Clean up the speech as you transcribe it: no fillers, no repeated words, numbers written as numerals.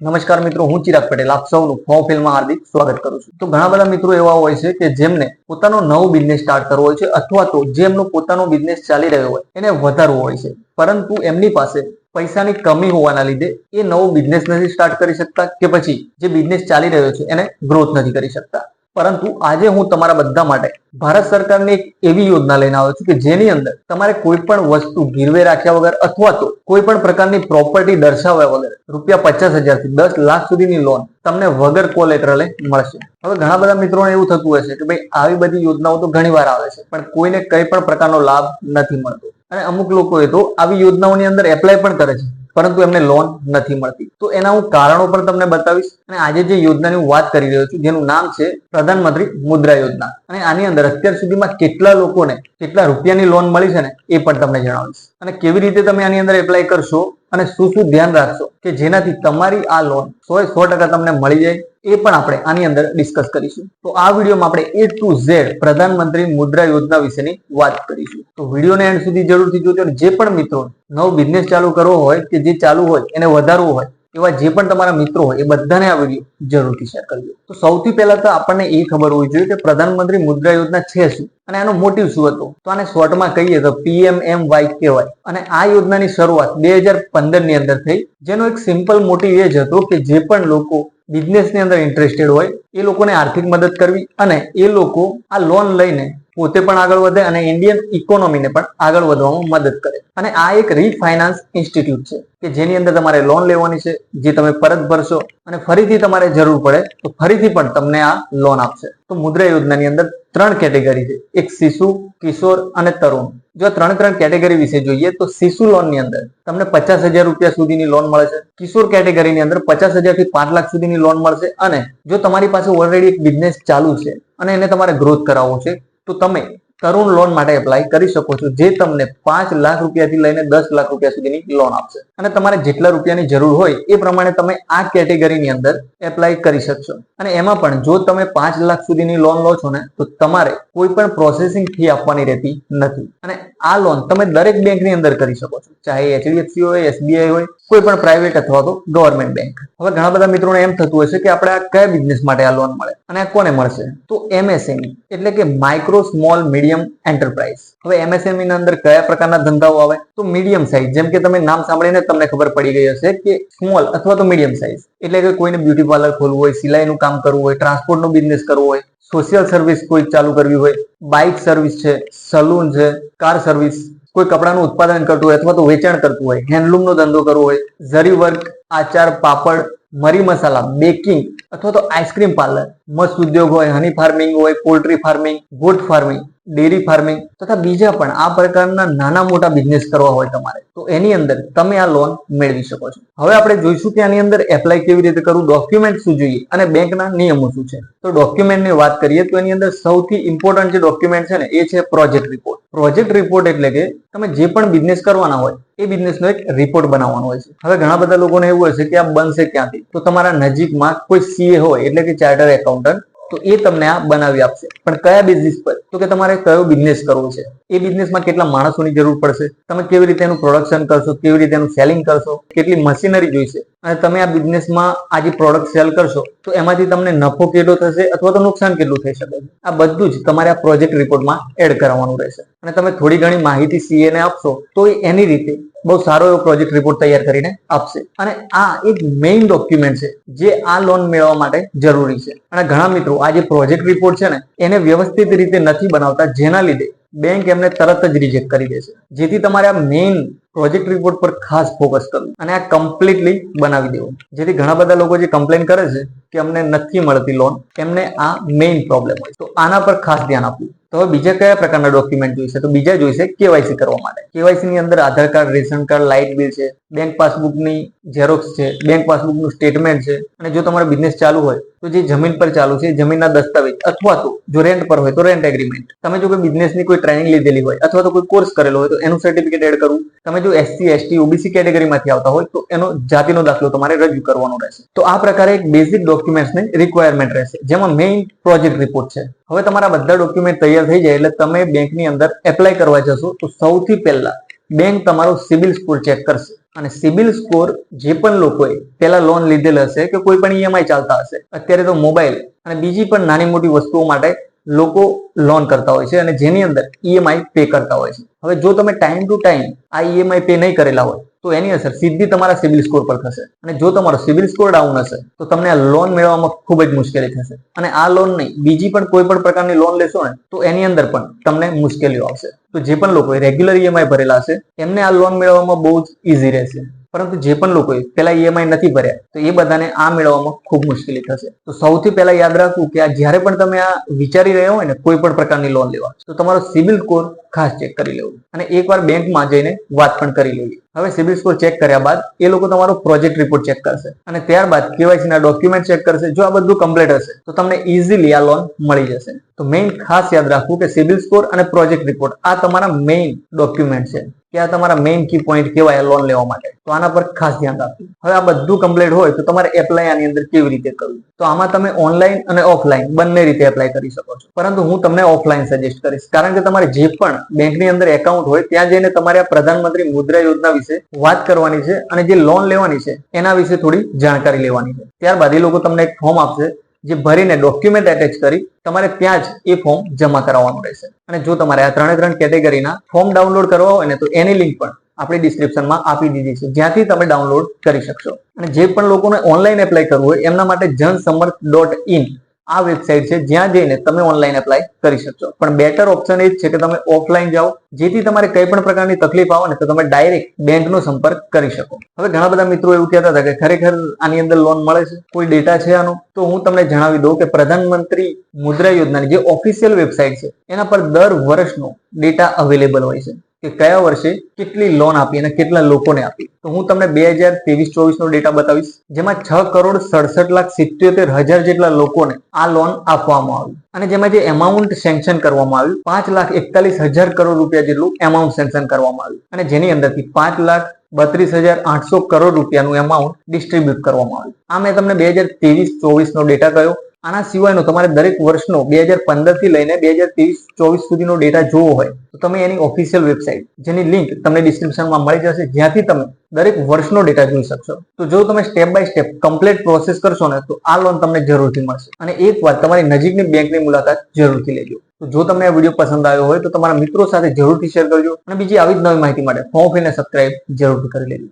નમસ્કાર મિત્રો, હું ચિરાગ પટેલ આપ સૌનું ફોર્મ ફિલ્મમાં હાર્દિક સ્વાગત કરું છું। તો ઘણા બધા મિત્રો એવા હોય છે કે જેમને પોતાનો નવો બિઝનેસ સ્ટાર્ટ કરવો હોય છે અથવા તો જેમનો પોતાનો બિઝનેસ ચાલી રહ્યો હોય એને વધારવો હોય છે, પરંતુ એમની પાસે પૈસાની કમી હોવાના લીધે એ નવો બિઝનેસ નથી સ્ટાર્ટ કરી શકતા કે પછી જે બિઝનેસ ચાલી રહ્યો છે એને ગ્રોથ નથી કરી શકતા। પરંતુ આજે હું તમારા બધા માટે ભારત સરકારની એક એવી યોજના લઈને આવ્યો છું કે જેની અંદર તમારે કોઈ પણ વસ્તુ ગીરવે રાખ્યા વગર અથવા તો કોઈ પણ પ્રકારની પ્રોપર્ટી દર્શાવ્યા વગર ₹50,000 થી 10 લાખ સુધીની લોન તમને વગર કોલેટરલે મળશે। હવે ઘણા બધા મિત્રોને એવું થતું હશે કે ભાઈ આવી બધી યોજનાઓ તો ઘણી વાર આવે છે પણ કોઈને કઈ પણ પ્રકારનો લાભ નથી મળતો, અને અમુક લોકોએ તો આવી યોજનાઓની અંદર એપ્લાય પણ કરે છે પરંતુ એમને લોન નથી મળતી। તો એના હું કારણો પણ તમને બતાવીશ, અને આજે જે યોજનાની હું વાત કરી રહ્યો છું જેનું નામ છે પ્રધાનમંત્રી મુદ્રા યોજના, અને આની અંદર અત્યાર સુધીમાં કેટલા લોકોને કેટલા રૂપિયાની લોન મળી છે ને એ પણ તમને જણાવીશ, અને કેવી રીતે તમે આની અંદર એપ્લાય કરશો અને શું શું ધ્યાન રાખશો કે જેનાથી તમારી આ લોન 100% તમને મળી જાય એ પણ આપણે આની અંદર ડિસ્કસ કરીશું। તો આ વિડીયોમાં આપણે A to Z પ્રધાનમંત્રી મુદ્રા યોજના વિશેની વાત કરીશું। તો વિડીયોને એન્ડ સુધી જરૂરથી જોજો। જે પણ મિત્રો નવો બિઝનેસ ચાલુ કરવો હોય કે જે ચાલુ હોય એને વધારવું હોય એવા જે પણ તમારા મિત્રો હોય એ બધાને આ વિડીયો જરૂરથી શેર કરજો। તો સૌથી પહેલા તો આપણને એ ખબર હોવી જોઈએ કે પ્રધાનમંત્રી મુદ્રા યોજના છે શું અને આનો મોટિવ શું હતો। તો આને શોર્ટમાં કહીએ તો PMMY કહેવાય, અને આ યોજનાની શરૂઆત 2015 ની અંદર થઈ, જેનો એક સિમ્પલ મોટિવ એ જ હતો કે જે પણ લોકો બિઝનેસની અંદર ઇન્ટરેસ્ટેડ હોય એ લોકોને આર્થિક મદદ કરવી અને એ લોકો આ લોન લઈને પોતે પણ આગળ વધે અને ઇન્ડિયન ઇકોનોમીને પણ આગળ વધવામાં મદદ કરે। અને આ એક રીફાઇનાન્સ ઇન્સ્ટિટ્યૂટ છે કે જેની અંદર તમારે લોન લેવાની છે, જે તમે પરત ભરશો અને ફરીથી તમારે જરૂર પડે તો ફરીથી પણ તમને આ લોન આપશે। તો મુદ્રા યોજનાની અંદર 3 કેટેગરી છે, એક શિશુ, કિશોર અને તરુણ। જો 3 કેટેગરી વિશે જોઈએ તો શિશુ લોન ની અંદર તમને ₹50,000 સુધીની લોન મળે છે, કિશોર કેટેગરીની અંદર 50,000 થી 5 લાખ સુધીની લોન મળશે, અને જો તમારી પાસે ઓલરેડી એક બિઝનેસ ચાલુ છે અને એને તમારે ગ્રોથ કરાવવો છે તો તમે તરુણ લોન માટે એપ્લાય કરી શકો છો, જે તમને ₹5 લાખ થી લઈને ₹10 લાખ સુધીની લોન આપશે, અને તમારે જેટલા રૂપિયાની જરૂર હોય એ પ્રમાણે તમે આ કેટેગરીની અંદર એપ્લાય કરી શકશો। અને એમાં પણ જો તમે 5 લાખ સુધીની લોન લો છો ને તો તમારે કોઈ પણ પ્રોસેસિંગ ફી આપવાની રહેતી નથી, અને આ લોન તમે દરેક બેંકની અંદર કરી શકો છો, ચાહે HDFC હોય, SBI હોય, કોઈ પણ પ્રાઇવેટ અથવા તો ગવર્મેન્ટ બેંક। હવે ઘણા બધા મિત્રોને એમ થતું હશે કે આપણે આ કયા બિઝનેસ માટે આ લોન મળે અને આ કોને મળશે। તો MSME એટલે કે માઇક્રો સ્મોલ મીડિયમ એન્ટરપ્રાઇઝ। હવે MSME ના અંદર કયા પ્રકારના ધંધાઓ આવે તો મીડિયમ સાઇઝ, જેમ કે તમે નામ સાંભળીને તમને ખબર પડી ગઈ હશે કે સ્મોલ અથવા તો મીડિયમ સાઇઝ એટલે કે કોઈને બ્યુટી પાર્લર ખોલવું હોય, સિલાઈનું કામ કરવું હોય, ટ્રાન્સપોર્ટનો બિઝનેસ કરવો હોય, સોશિયલ સર્વિસ કોઈ ચાલુ કરવી હોય, બાઇક સર્વિસ છે, સલૂન છે, કાર સર્વિસ, કોઈ કપડાનું ઉત્પાદન કરતું હોય અથવા તો વેચાણ કરતું હોય, હેન્ડલૂમનો ધંધો કરવો હોય, ઝરી વર્ક, આચાર, પાપડ, મરી મસાલા, બેકિંગ અથવા તો આઈસ્ક્રીમ પાર્લર, મત્સ્ય ઉદ્યોગ હોય, હની ફાર્મિંગ હોય, poultry farming, goat farming, dairy farming તથા બીજા પણ આ પ્રકારના નાના મોટા બિઝનેસ કરવા હોય તમારે તો એની અંદર તમે આ લોન મેળવી શકો છો। હવે આપણે જોઈશું કે આની અંદર એપ્લાય કેવી રીતે કરવું, ડોક્યુમેન્ટ શું જોઈએ અને બેંકના નિયમો શું છે। તો ડોક્યુમેન્ટની વાત કરીએ તો એની અંદર સૌથી ઇમ્પોર્ટન્ટ જે ડોક્યુમેન્ટ છે ને એ છે પ્રોજેક્ટ રિપોર્ટ। પ્રોજેક્ટ રિપોર્ટ એટલે કે તમે જે પણ બિઝનેસ કરવાના હોય એ બિઝનેસનો એક રિપોર્ટ બનાવવાનો હોય છે। હવે ઘણા બધા લોકોને એવું હશે કે આ બનશે ક્યાંથી, તો તમારા નજીકમાં કોઈ CA હોય એટલે કે ચાર્ટર એકાઉન્ટન્ટ, તો એ તમને આ બનાવી આપશે, પણ કયા બેઝિસ પર, તો કે તમારે કયો બિઝનેસ કરવો છે, એ બિઝનેસમાં કેટલા માણસોની જરૂર પડશે, તમે કેવી રીતે એનું પ્રોડક્શન કરશો, કેવી રીતે એનું સેલિંગ કરશો, કેટલી મશીનરી જોઈશે, અને તમે આ બિઝનેસમાં આ જે પ્રોડક્ટ સેલ કરશો તો એમાંથી તમને નફો કેટલો થશે અથવા તો નુકસાન કેટલું થઈ શકે છે, આ બધું જ તમારે આ પ્રોજેક્ટ રિપોર્ટમાં એડ કરવાનું રહેશે। અને તમે થોડી ઘણી માહિતી CA ને આપશો તો એની રીતે બહુ સારો એવો પ્રોજેક્ટ રિપોર્ટ તૈયાર કરીને આપશે। અને આ એક મેઇન ડોક્યુમેન્ટ છે જે આ લોન મેળવવા માટે જરૂરી છે। અને ઘણા મિત્રો આ જે પ્રોજેક્ટ રિપોર્ટ છે ને એને વ્યવસ્થિત રીતે નથી બનાવતા, જેના લીધે બેંક એમને તરત જ રિજેક્ટ કરી દેશે, જેથી તમારે આ મેઇન પ્રોજેક્ટ રિપોર્ટ પર ખાસ ફોકસ કરવું અને આ કમ્પ્લીટલી બનાવી દેવું, જેથી ઘણા બધા લોકો જે કમ્પ્લેન કરે છે કે અમને નથી મળતી લોન, એમને આ મેઇન પ્રોબ્લેમ હોય, તો આના પર ખાસ ધ્યાન આપવું। તો હવે બીજા કયા પ્રકારના ડોક્યુમેન્ટ જોઈશે, તો બીજા જોઈશે KYC કરવા માટે। KYC ની અંદર Aadhaar card, ration card, light bill છે, બેંક પાસબુકની ઝેરોક્સ છે, બેંક પાસબુકનું સ્ટેટમેન્ટ છે, અને જો તમારો બિઝનેસ ચાલુ હોય તો જે જમીન પર ચાલુ છે જમીનના દસ્તાવેજ, અથવા તો જો રેન્ટ પર હોય તો રેન્ટ એગ્રીમેન્ટ, તમે જો કોઈ બિઝનેસની કોઈ ટ્રેનિંગ લીધેલી હોય અથવા તો કોઈ કોર્સ કરેલો હોય તો એનું સર્ટિફિકેટ એડ કરવું, તમે જો SC, ST, OBC કેટેગરીમાંથી આવતા હોય તો એનો જાતિનો દાખલો તમારે રજૂ કરવાનો રહેશે। તો આ પ્રકારે એક બેઝિક ડોક્યુમેન્ટ્સની રિક્વાયરમેન્ટ રહેશે, જેમાં મેઇન પ્રોજેક્ટ રિપોર્ટ છે। હવે તમારા બધા ડોક્યુમેન્ટ તૈયાર થઈ જાય એટલે તમે બેંકની અંદર એપ્લાય કરવા જશો તો સૌથી પહેલા બેંક તમારો સિબિલ સ્કોર ચેક કરશે અને સિબિલ સ્કોર જે પણ લોકોએ પેલા લોન લીધેલ હશે કે કોઈ પણ ઈએમઆઈ ચાલતા હશે, અત્યારે તો મોબાઈલ અને બીજી પણ નાની મોટી વસ્તુઓ માટે લોકો લોન કરતા હોય છે અને જેની અંદર ઈએમઆઈ પે કરતા હોય છે. હવે જો તમે ટાઈમ ટુ ટાઈમ આ ઈએમઆઈ પે નહીં કરેલા હોય તો એની અસર સીધી તમારા સિબિલ સ્કોર પર થશે અને જો તમારો સિબિલ સ્કોર ડાઉન હશે તો તમને આ લોન મેળવવામાં ખૂબ જ મુશ્કેલી થશે અને આ લોન નહીં બીજી પણ કોઈ પણ પ્રકારની લોન લેશો ને તો એની અંદર પણ તમને મુશ્કેલીઓ આવશે. તો જે પણ લોકોએ રેગ્યુલર ઈએમઆઈ ભરેલા હશે એમને આ લોન મેળવવામાં બહુ જ ઈઝી રહેશે, પરંતુ જે પણ લોકોએ પેલા ઈએમઆઈ નથી ભર્યા તો એ બધાને આ મેળવવામાં ખૂબ મુશ્કેલી થશે. તો સૌથી પહેલા યાદ રાખવું કે આ જ્યારે પણ તમે આ વિચારી રહ્યા હોય ને કોઈ પણ પ્રકારની લોન લેવા તો તમારો સિબિલ સ્કોર ખાસ ચેક કરી લેવું અને એકવાર બેંકમાં જઈને વાત પણ કરી લેવી. હવે સિબિલ સ્કોર ચેક કર્યા બાદ એ લોકો તમારો પ્રોજેક્ટ રિપોર્ટ ચેક કરશે અને ત્યારબાદ કેવાયસી ના ડોક્યુમેન્ટ ચેક કરશે. જો આ બધું કમ્પ્લીટ હશે તો તમને ઇઝીલી આ લોન મળી જશે. તો મેઇન ખાસ યાદ રાખવું કે સિબિલ સ્કોર અને પ્રોજેક્ટ રિપોર્ટ આ તમારા મેઇન ડોક્યુમેન્ટ છે કે આ તમારા મેઇન કી પોઈન્ટ કહેવાય લોન લેવા માટે. તો આના પર ખાસ ધ્યાન રાખવું. હવે આ બધું કમ્પ્લીટ હોય તો તમારે એપ્લાય આની અંદર કેવી રીતે કરવું? તો આમાં તમે ઓનલાઈન અને ઓફલાઈન બંને રીતે એપ્લાય કરી શકો છો, પરંતુ હું તમને ઓફલાઈન સજેસ્ટ કરીશ કારણ કે તમારે જે પણ બેંકની અંદર એકાઉન્ટ હોય ત્યાં જઈને તમારે આ પ્રધાનમંત્રી મુદ્રા યોજના વિશે વાત કરવાની છે અને જે લોન લેવાની છે એના વિશે થોડી જાણકારી લેવાની છે. ત્યારબાદ એ લોકો તમને એક ફોર્મ આપશે જે ભરીને ડોક્યુમેન્ટ એટેચ કરી તમારે ત્યાં જ એ ફોર્મ જમા કરાવવાનું રહેશે. અને જો તમારે આ ત્રણ કેટેગરીના ફોર્મ ડાઉનલોડ કરવા હોય ને તો એની લિંક પણ આપણી ડિસ્ક્રિપ્શનમાં આપી દીધી છે જ્યાંથી તમે ડાઉનલોડ કરી શકશો. અને જે પણ લોકોને ઓનલાઈન એપ્લાય કરવું હોય એમના માટે JanSamarth.in આ વેબસાઇટ છે જ્યાં જઈને તમે ઓનલાઈન એપ્લાય કરી શકશો. પણ બેટર ઓપ્શન એ જ છે કે તમે ઓફલાઈન જાઓ જેથી તમારે કઈ પણ પ્રકારની તકલીફ આવે ને તો તમે ડાયરેક્ટ બેંકનો સંપર્ક કરી શકો. હવે ઘણા બધા મિત્રો એવું કહેતા હતા કે ખરેખર આની અંદર લોન મળે છે, કોઈ ડેટા છે આનો? તો હું તમને જણાવી દઉં કે પ્રધાનમંત્રી મુદ્રા યોજનાની જે ઓફિશિયલ વેબસાઇટ છે એના પર દર વર્ષનો ડેટા અવેલેબલ હોય છે કે કયા વર્ષે કેટલી લોન આપી અને કેટલા લોકોને આપી. તો હું તમને 2023-24 નો ડેટા બતાવીશ જેમાં 6,67,77,000 જેટલા લોકોને આ લોન આપવામાં આવી અને જેમાં જે એમાઉન્ટ સેન્કશન કરવામાં આવ્યું 5,41,000 કરોડ રૂપિયા જેટલું એમાઉન્ટ સેન્કશન કરવામાં આવ્યું અને જેની અંદરથી 5,32,800 કરોડ રૂપિયાનું એમાઉન્ટ ડિસ્ટ્રીબ્યુટ કરવામાં આવ્યું. આ મેં તમને 2023-24 નો ડેટા કહ્યો. આના સિવાયનો તમારે દરેક વર્ષનો 2015 થી લઈને 2023-24 સુધીનો ડેટા જોવો હોય તો તમે એની ઓફિશિયલ વેબસાઇટ જેની લિંક તમને ડિસ્ક્રિપ્શનમાં મળી જશે જ્યાંથી તમે દરેક વર્ષનો ડેટા જોઈ શકશો. તો જો તમે step by step complete process કરશો ને તો આ લોન તમને જરૂરથી મળશે. અને એક વાર તમારી નજીકની બેંકની મુલાકાત જરૂરથી લેજો. તો જો તમને આ વિડીયો પસંદ આવ્યો હોય તો તમારા મિત્રો સાથે જરૂરથી શેર કરજો અને બીજી આવી જ નવી માહિતી માટે ફોર્મ ફીને સબસ્ક્રાઇબ જરૂરથી કરી લેજો.